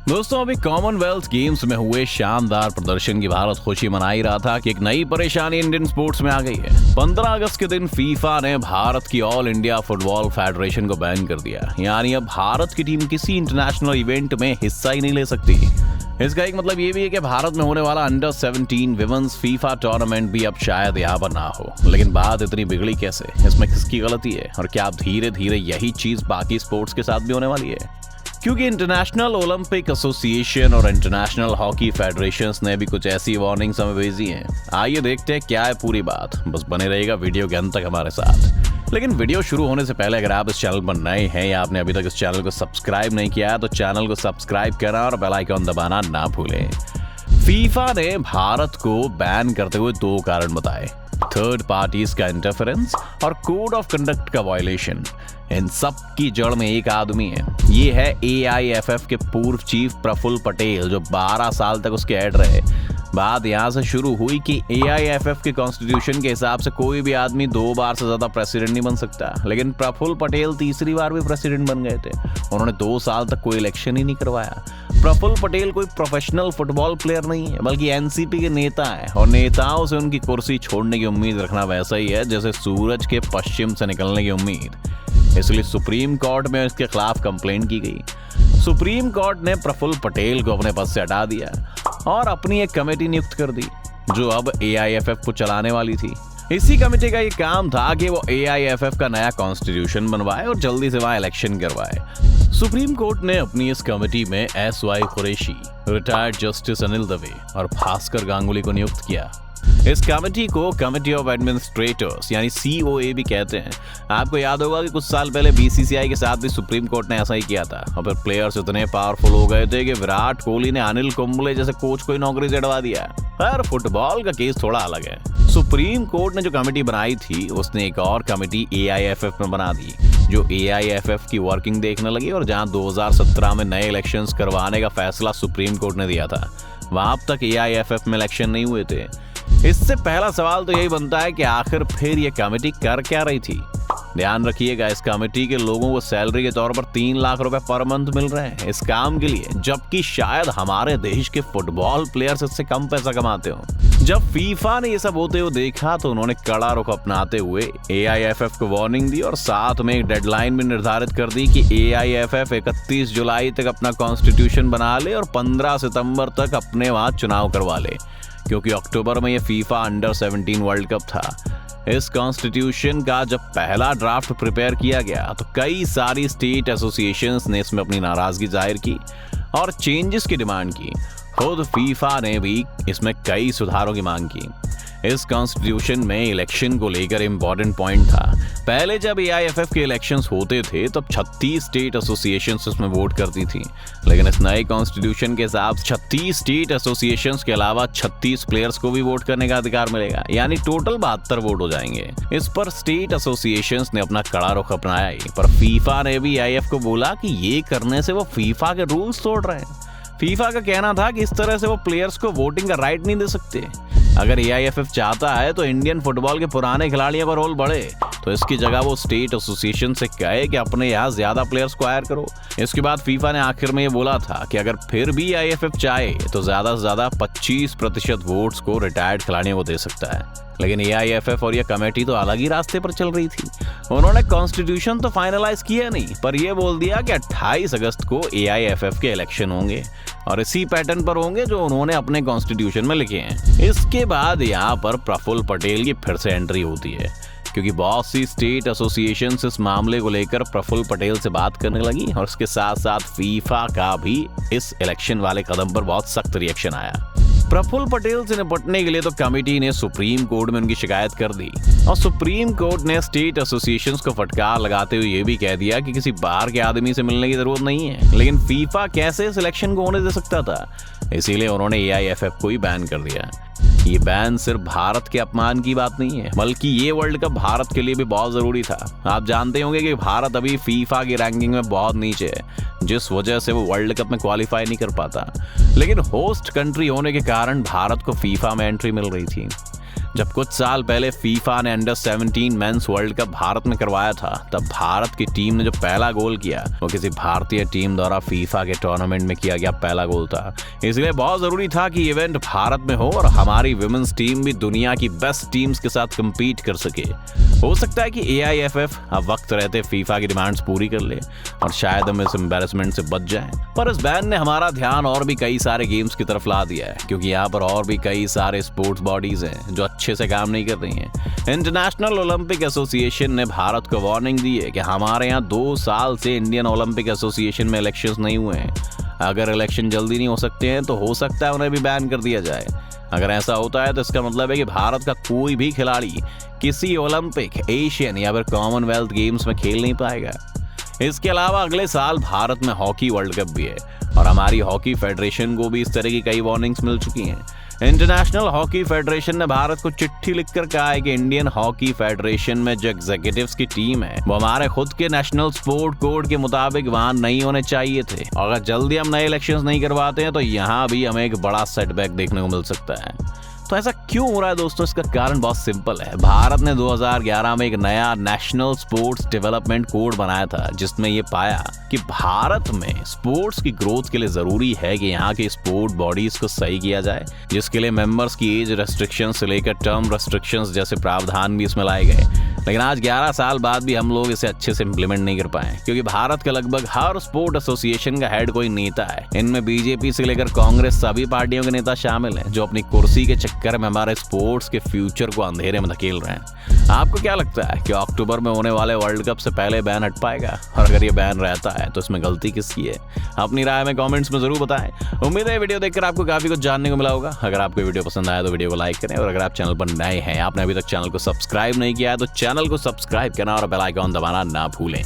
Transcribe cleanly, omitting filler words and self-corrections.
दोस्तों, अभी Commonwealth games में हुए शानदार प्रदर्शन की भारत खुशी मना ही रहा था कि एक नई परेशानी इंडियन स्पोर्ट्स में आ गई है। 15 अगस्त के दिन फीफा ने भारत की ऑल इंडिया फुटबॉल फेडरेशन को बैन कर दिया। यानी अब भारत की टीम किसी इंटरनेशनल इवेंट में हिस्सा ही नहीं ले सकती। इसका एक मतलब ये भी है कि भारत में होने वाला अंडर 17 विमेंस फीफा टूर्नामेंट भी अब शायद यहाँ पर ना हो। लेकिन बात इतनी बिगड़ी कैसे? इसमें किसकी गलती है? और क्या धीरे धीरे यही चीज बाकी स्पोर्ट्स के साथ भी होने वाली है? क्योंकि इंटरनेशनल ओलंपिक एसोसिएशन और इंटरनेशनल हॉकी फेडरेशंस ने भी कुछ ऐसी वार्निंग्स हमें भेजी हैं। आइए देखते हैं क्या है पूरी बात। बस बने रहिएगा वीडियो के अंत तक हमारे साथ। लेकिन वीडियो शुरू होने से पहले अगर आप इस चैनल पर नए हैं या आपने अभी तक इस चैनल को सब्सक्राइब नहीं किया है तो चैनल को सब्सक्राइब करना और बेल आइकन दबाना ना भूलें। फीफा ने भारत को बैन करते हुए 2 कारण बताए: थर्ड पार्टीज का इंटरफेरेंस और कोड ऑफ कंडक्ट का वायलेशन। इन सब की जड़ में एक आदमी है। ये है AIFF के पूर्व चीफ प्रफुल्ल पटेल, जो 12 साल तक उसके हेड रहे। बात यहाँ से शुरू हुई कि AIFF के कॉन्स्टिट्यूशन के हिसाब से कोई भी आदमी 2 बार से ज्यादा प्रेसिडेंट नहीं बन सकता। लेकिन प्रफुल्ल पटेल तीसरी बार भी प्रेसिडेंट बन गए थे। उन्होंने 2 साल तक कोई इलेक्शन ही नहीं करवाया। प्रफुल्ल पटेल कोई प्रोफेशनल फुटबॉल प्लेयर नहीं है, बल्कि NCP के नेता है। और नेताओं से उनकी कुर्सी छोड़ने की उम्मीद रखना वैसा ही है जैसे सूरज के पश्चिम से निकलने की उम्मीद। इसलिए सुप्रीम कोर्ट में इसके खिलाफ कंप्लेंट की गई। सुप्रीम कोर्ट ने प्रफुल्ल पटेल को अपने पद से हटा दिया और अपनी एक कमेटी नियुक्त कर दी जो अब AIFF को चलाने वाली थी। इसी कमेटी का ये काम था कि वो AIFF का नया कॉन्स्टिट्यूशन बनवाए और जल्दी से वहां इलेक्शन करवाए। सुप्रीम कोर्ट ने अपनी इस कमेटी में SY Qureshi, retired justice Anil Dave और भास्कर गांगुली को नियुक्त किया। इस कमेटी को कमेटी ऑफ एडमिनिस्ट्रेटर्स यानी COA भी कहते हैं। आपको याद होगा कि कुछ साल पहले BCCI के साथ भी सुप्रीम कोर्ट ने ऐसा ही किया था और फिर प्लेयर्स इतने पावरफुल हो गए थे कि विराट कोहली ने अनिल कुंबले जैसे कोच को नौकरी से हटवा दिया। पर फुटबॉल का केस थोड़ा अलग है। सुप्रीम कोर्ट ने जो कमेटी बनाई थी उसने एक और कमेटी AIFF में बना दी जो AIFF की वर्किंग देखने लगी। और जहां 2017 में नए इलेक्शंस करवाने का फैसला सुप्रीम कोर्ट ने दिया था, वहां अब तक AIFF में इलेक्शन नहीं हुए थे। इससे पहला सवाल तो यही बनता है कि आखिर फिर ये कमेटी कर क्या रही थी? ध्यान रखिएगा, इस कमेटी के लोगों को सैलरी के तौर पर 3 लाख रुपए पर मंथ मिल रहे हैं इस काम के लिए, जबकि शायद हमारे देश के फुटबॉल प्लेयर्स इससे कम पैसा कमाते हो। जब फीफा ने ये सब होते हुए देखा तो उन्होंने कड़ा रुख अपनाते हुए AIFF को वार्निंग दी और साथ में एक डेडलाइन भी निर्धारित कर दी कि AIFF 31 जुलाई तक अपना कॉन्स्टिट्यूशन बना ले और 15 सितंबर तक अपने वहां चुनाव करवा ले, क्योंकि अक्टूबर में ये फीफा अंडर 17 वर्ल्ड कप था। इस कॉन्स्टिट्यूशन का जब पहला ड्राफ्ट प्रिपेयर किया गया तो कई सारी स्टेट एसोसिएशंस ने इसमें अपनी नाराजगी जाहिर की और चेंजेस की डिमांड की। खुद फीफा ने भी इसमें कई सुधारों की मांग की। इस कॉन्स्टिट्यूशन में इलेक्शन को लेकर इंपॉर्टेंट पॉइंट था। पहले जब AIFF के इलेक्शंस होते थे तब 36 स्टेट एसोसिएशंस इसमें वोट करती थी। लेकिन इस नए कॉन्स्टिट्यूशन के साथ 36 स्टेट एसोसिएशंस के अलावा 36 प्लेयर्स को भी वोट करने का अधिकार मिलेगा, यानी टोटल 72 वोट हो जाएंगे। इस पर स्टेट एसोसिएशंस ने अपना कड़ा रुख अपनाया ही, पर फीफा ने भी AIFF को बोला कि ये करने से वो फीफा के रूल्स तोड़ रहे हैं। फीफा का कहना था कि इस तरह से वो प्लेयर्स को वोटिंग का राइट नहीं दे सकते। अगर AIFF चाहता है तो इंडियन फुटबॉल के पुराने खिलाड़ियों का रोल बढ़े, तो इसकी जगह वो स्टेट एसोसिएशन से कहे कि अपने यहाँ ज्यादा प्लेयर्स को हायर करो। इसके बाद फीफा ने आखिर में ये बोला था कि अगर फिर भी AIFF चाहे तो ज्यादा से ज्यादा 25% वोट्स को रिटायर्ड खिलाड़ियों को दे सकता है। लेकिन AIFF और यह कमेटी तो अलग ही रास्ते पर चल रही थी। उन्होंने कॉन्स्टिट्यूशन तो फाइनलाइज किया नहीं, पर यह बोल दिया कि 28 अगस्त को AIFF के इलेक्शन होंगे और इसी पैटर्न पर होंगे जो उन्होंने अपने कॉन्स्टिट्यूशन में लिखे हैं। इसके बाद यहाँ पर प्रफुल्ल पटेल की फिर से एंट्री होती है, क्योंकि बहुत सी स्टेट एसोसिएशंस इस मामले को लेकर प्रफुल्ल पटेल से बात करने लगी और इसके साथ साथ फीफा का भी इस इलेक्शन वाले कदम पर बहुत सख्त रिएक्शन आया। प्रफुल्ल पटेल से निपटने के लिए तो कमेटी ने सुप्रीम कोर्ट में उनकी शिकायत कर दी और सुप्रीम कोर्ट ने स्टेट एसोसिएशंस को फटकार लगाते हुए ये भी कह दिया कि किसी बाहर के आदमी से मिलने की जरूरत नहीं है। लेकिन फीफा कैसे इस इलेक्शन को होने दे सकता था? इसीलिए उन्होंने AIFF को ही बैन कर दिया। ये बैन सिर्फ भारत के अपमान की बात नहीं है, बल्कि ये वर्ल्ड कप भारत के लिए भी बहुत जरूरी था। आप जानते होंगे कि भारत अभी फीफा की रैंकिंग में बहुत नीचे है, जिस वजह से वो वर्ल्ड कप में क्वालिफाई नहीं कर पाता। लेकिन होस्ट कंट्री होने के कारण भारत को फीफा में एंट्री मिल रही थी। जब कुछ साल पहले फीफा ने under 17 mains world cup Bharat में करवाया था, तब भारत की टीम ने जो पहला गोल किया वो किसी भारतीय टीम द्वारा फीफा के टूर्नामेंट में किया गया पहला गोल था। इसलिए बहुत जरूरी था कि इवेंट भारत में हो और हमारी विमेंस टीम भी दुनिया की बेस्ट टीम्स के साथ कम्पीट कर सके। हो सकता है कि AIFF अब वक्त रहते फीफा की डिमांड्स पूरी कर ले और शायद हम इस एम्बैरेसमेंट से बच जाएं। पर इस बैन ने हमारा ध्यान और भी कई सारे गेम्स की तरफ ला दिया है, क्योंकि यहाँ पर और भी कई सारे स्पोर्ट्स बॉडीज हैं जो अच्छे से काम नहीं कर रही हैं। इंटरनेशनल ओलंपिक एसोसिएशन ने भारत को वार्निंग दी है कि हमारे यहाँ 2 साल से इंडियन ओलंपिक एसोसिएशन में इलेक्शंस नहीं हुए हैं। अगर इलेक्शन जल्दी नहीं हो सकते हैं तो हो सकता है उन्हें भी बैन कर दिया जाए। अगर ऐसा होता है तो इसका मतलब है कि भारत का कोई भी खिलाड़ी किसी ओलंपिक, एशियन या फिर कॉमनवेल्थ गेम्स में खेल नहीं पाएगा। इसके अलावा अगले साल भारत में हॉकी वर्ल्ड कप भी है और हमारी हॉकी फेडरेशन को भी इस तरह की कई वार्निंग्स मिल चुकी हैं। इंटरनेशनल हॉकी फेडरेशन ने भारत को चिट्ठी लिखकर कहा है कि इंडियन हॉकी फेडरेशन में जो एग्जीक्यूटिव्स की टीम है वो हमारे खुद के नेशनल स्पोर्ट कोड के मुताबिक वहां नहीं होने चाहिए थे, और अगर जल्दी हम नए इलेक्शंस नहीं करवाते हैं तो यहाँ भी हमें एक बड़ा सेटबैक देखने को मिल सकता है। तो ऐसा क्यों हो रहा है दोस्तों? इसका कारण बहुत सिंपल है। भारत ने 2011 में एक नया नेशनल स्पोर्ट्स डेवलपमेंट कोड बनाया था, जिसमें ये पाया कि भारत में स्पोर्ट्स की ग्रोथ के लिए जरूरी है कि यहाँ के स्पोर्ट बॉडीज को सही किया जाए, जिसके लिए मेंबर्स की एज रेस्ट्रिक्शन से लेकर टर्म रेस्ट्रिक्शंस जैसे प्रावधान भी इसमें लाए गए। लेकिन आज 11 साल बाद भी हम लोग इसे अच्छे से इम्प्लीमेंट नहीं कर पाए, क्योंकि भारत के लगभग हर स्पोर्ट एसोसिएशन का हेड कोई नेता है। इनमें बीजेपी से लेकर कांग्रेस सभी पार्टियों के नेता शामिल हैं, जो अपनी कुर्सी के चक्कर में हमारे स्पोर्ट्स के फ्यूचर को अंधेरे में धकेल रहे हैं। आपको क्या लगता है कि अक्टूबर में होने वाले वर्ल्ड कप से पहले बैन हट पाएगा? और अगर ये बैन रहता है तो इसमें गलती किसकी है? अपनी राय में कमेंट्स में जरूर बताएं। उम्मीद है वीडियो देखकर आपको काफी कुछ जानने को मिला होगा। अगर आपको वीडियो पसंद आया तो वीडियो को लाइक करें, और अगर आप चैनल पर नए हैं, आपने अभी तक चैनल को सब्सक्राइब नहीं किया है तो चैनल को सब्सक्राइब करना और बेल आइकॉन दबाना ना भूलें।